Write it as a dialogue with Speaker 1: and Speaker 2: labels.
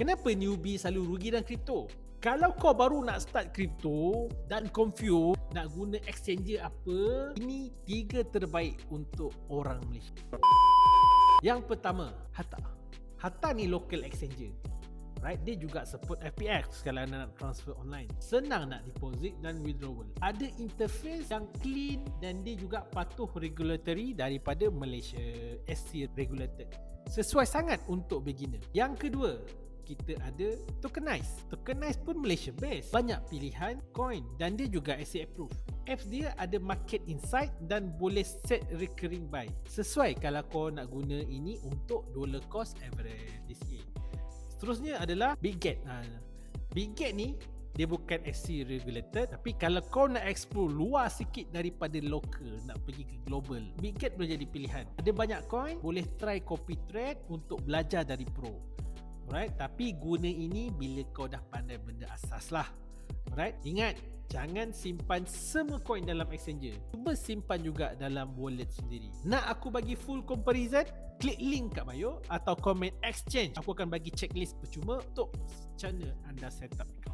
Speaker 1: Kenapa newbie selalu rugi dalam kripto? Kalau kau baru nak start kripto dan confused nak guna exchanger apa, ini 3 terbaik untuk orang Malaysia. Yang pertama, Harta. Harta ni local exchanger. Right, dia juga support FPX kalau nak transfer online. Senang nak deposit dan withdrawal. Ada interface yang clean dan dia juga patuh regulatory daripada Malaysia SC regulated. Sesuai sangat untuk beginner. Yang kedua, kita ada Tokenize. Tokenize pun Malaysia based. Banyak pilihan coin dan dia juga SC approved. Apps dia ada market insight dan boleh set recurring buy. Sesuai kalau kau nak guna ini untuk dollar cost average DCA. Seterusnya adalah Bitget. Bitget ni dia bukan SC regulated, tapi kalau kau nak explore luar sikit daripada local, nak pergi ke global, Bitget boleh jadi pilihan. Ada banyak coin, boleh try copy trade untuk belajar dari pro. Alright, tapi guna ini bila kau dah pandai benda asas lah. Alright, ingat jangan simpan semua coin dalam exchanger. Cuba simpan juga dalam wallet sendiri. Nak aku bagi full comparison? Klik link kat bio atau komen exchange. Aku akan bagi checklist percuma untuk macam mana anda set up account.